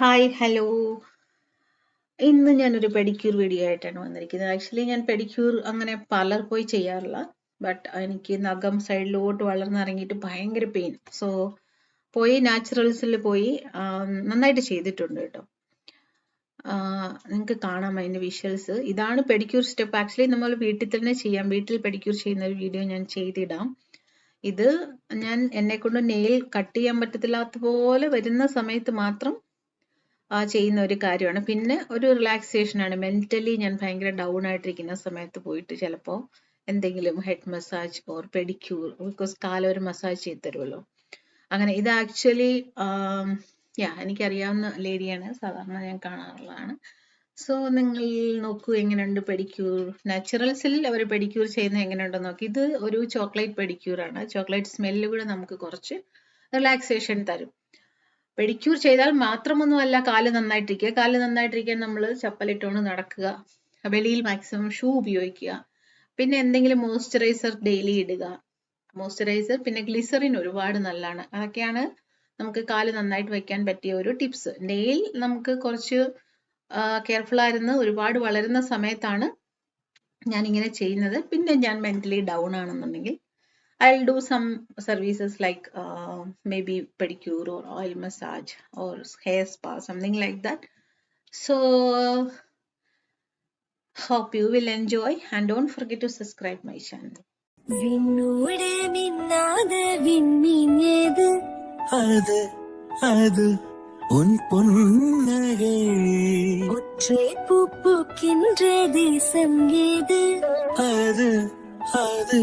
Hi hello. ഇന്ന് ഞാനൊരു pedicure video ആയിട്ടാണ് വന്നിരിക്കുന്നത്. ആക്ച്വലി ഞാൻ പെഡിക്യൂർ അങ്ങനെ പാർലർ പോയി ചെയ്യാറില്ല. ബട്ട് എനിക്ക് നഖം സൈഡിലോട്ട് വളർന്നിറങ്ങിയിട്ട് ഭയങ്കര പെയിൻ. സോ പോയി നാച്ചുറൽസിൽ പോയി നന്നായിട്ട് ചെയ്തിട്ടുണ്ട് കേട്ടോ. നിങ്ങൾക്ക് കാണാം അതിൻ്റെ വിഷ്വൽസ്. ഇതാണ് പെഡിക്യൂർ സ്റ്റെപ്പ്. ആക്ച്വലി നമ്മൾ വീട്ടിൽ തന്നെ ചെയ്യാം. വീട്ടിൽ പെഡിക്യൂർ ചെയ്യുന്ന ഒരു വീഡിയോ ഞാൻ ചെയ്തിടാം. ഇത് ഞാൻ എന്നെ കൊണ്ട് നെയിൽ കട്ട് ചെയ്യാൻ പറ്റത്തില്ലാത്ത പോലെ വരുന്ന സമയത്ത് മാത്രം ചെയ്യുന്ന ഒരു കാര്യമാണ്. പിന്നെ ഒരു റിലാക്സേഷൻ ആണ്. മെന്റലി ഞാൻ ഭയങ്കര ഡൗൺ ആയിട്ടിരിക്കുന്ന സമയത്ത് പോയിട്ട് ചിലപ്പോൾ എന്തെങ്കിലും head massage or pedicure, because കാലം ഒരു മസാജ് ചെയ്ത് തരുമല്ലോ. അങ്ങനെ ഇത് ആക്ച്വലി എനിക്കറിയാവുന്ന ലേഡിയാണ്, സാധാരണ ഞാൻ കാണാറുള്ളതാണ്. സോ നിങ്ങൾ നോക്കൂ എങ്ങനെയുണ്ട് പെഡിക്യൂർ. നാച്ചുറൽസിൽ അവർ പെഡിക്യൂർ ചെയ്യുന്നത് എങ്ങനെയുണ്ടെന്ന് നോക്കി. ഇത് ഒരു ചോക്ലേറ്റ് പെഡിക്യൂർ ആണ്. ചോക്ലേറ്റ് സ്മെല്ല് കൂടെ നമുക്ക് കുറച്ച് റിലാക്സേഷൻ തരും. പെഡിക്യൂർ ചെയ്താൽ മാത്രമൊന്നുമല്ല കാല് നന്നായിട്ടിരിക്കുക. കാല് നന്നായിട്ടിരിക്കാൻ നമ്മൾ ചപ്പലിട്ടോണ്ട് നടക്കുക, വെളിയിൽ മാക്സിമം ഷൂ ഉപയോഗിക്കുക, പിന്നെ എന്തെങ്കിലും മോയ്സ്ചറൈസർ ഡെയിലി ഇടുക. മോയ്സ്ചറൈസർ പിന്നെ ഗ്ലിസറിൻ ഒരുപാട് നല്ലതാണ്. അതൊക്കെയാണ് നമുക്ക് കാല് നന്നായിട്ട് വയ്ക്കാൻ പറ്റിയ ഒരു ടിപ്സ്. നെയിൽ നമുക്ക് കുറച്ച് കെയർഫുൾ ആയിരുന്നു. ഒരുപാട് വളരുന്ന സമയത്താണ് ഞാൻ ഇങ്ങനെ ചെയ്യുന്നത്. പിന്നെ ഞാൻ മെന്റലി ഡൗൺ ആണെന്നുണ്ടെങ്കിൽ I'll do some services like maybe pedicure or oil massage or hair spa, something like that. So hope you will enjoy and don't forget to subscribe my channel. விண்ணோடு மின்னாத விண்மீன் ஏது அது அது உன் பொன்னகை ஒற்றை பூ பூக்கின்ற தேசம் ஏது அது அது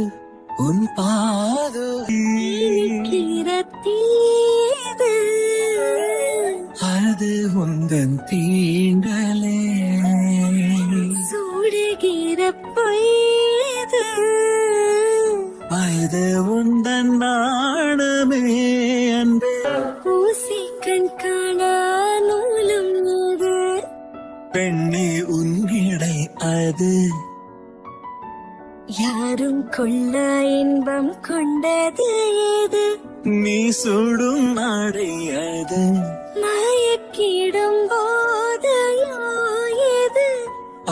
உன் பாதீரத்தீது அது உந்தன் தீண்டலே சூடுகிற பொய்து அது உந்தன் நாணமே அன்பே ஊசி கண் காணா நூலும் அது பெண்ணே உன்னிடை அது யாரும் கொள்ள இன்பம் கொண்டது ஏது நீ சுடும் நாடை அது மயக்கிடும் போதையோ ஏது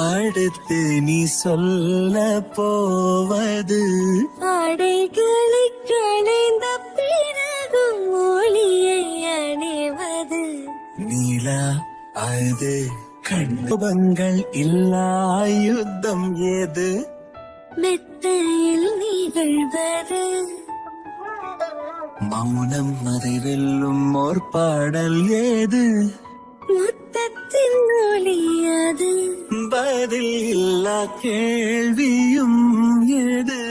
அடுத்து நீ சொல்ல போவது ஆடைகளை களைந்த பிறகும் ஒளியை அணிவது நீலா அது கண்பங்கள் இல்லா யுத்தம் ஏது மெத்தையில் நிகழ்வது மௌனம் அதை வெல்லும் ஓர் பாடல் ஏது முத்தத்தின் ஒளியாது பதில் இல்லா கேள்வியும் ஏது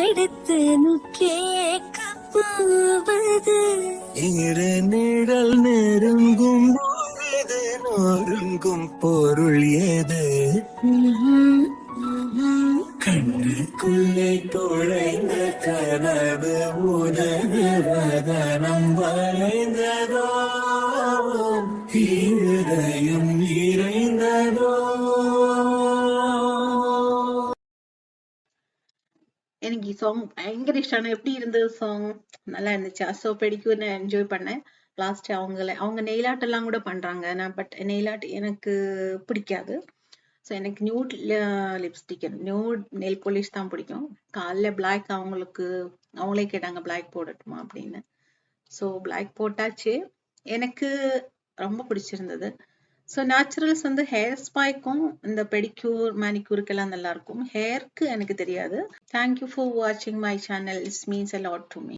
அடுத்து கேட்க போவது இரு நிழல் நெருங்கும் பொழுது நொறுங்கும் பொருள் ஏது கண்ணுக்குள்ளே தொலைந்த கனவு உனது வதனம் வளைந்ததோ இருதயம் இறைந்ததோ. எனக்கு ഈ സോങ് ഭയങ്കര ഇഷ്ടമാണ്. எப்படி இருந்தது சாங்? நல்லா இருந்துச்சு. ஸோ பெடிக்யூர் நான் என்ஜாய் பண்ணேன். லாஸ்ட் அவங்க நெயில் ஆர்ட் எல்லாம் கூட பண்றாங்க. பட் நெயில் ஆர்ட் எனக்கு பிடிக்காது. ஸோ எனக்கு nude lipstick, nude nail polish தான் பிடிக்கும். காலைல பிளாக் அவங்களே கேட்டாங்க பிளாக் போடட்டுமா அப்படின்னு. ஸோ பிளாக் போட்டாச்சு. எனக்கு ரொம்ப பிடிச்சிருந்தது. ஸோ நேச்சுரல்ஸ் வந்து ஹேர் ஸ்பாய்க்கும் இந்த பெடிக்யூர் மேனிக்யூருக்கெல்லாம் நல்லா இருக்கும். ஹேருக்கு எனக்கு தெரியாது. தேங்க்யூ ஃபார் வாட்சிங் my channel. It's means a lot to me.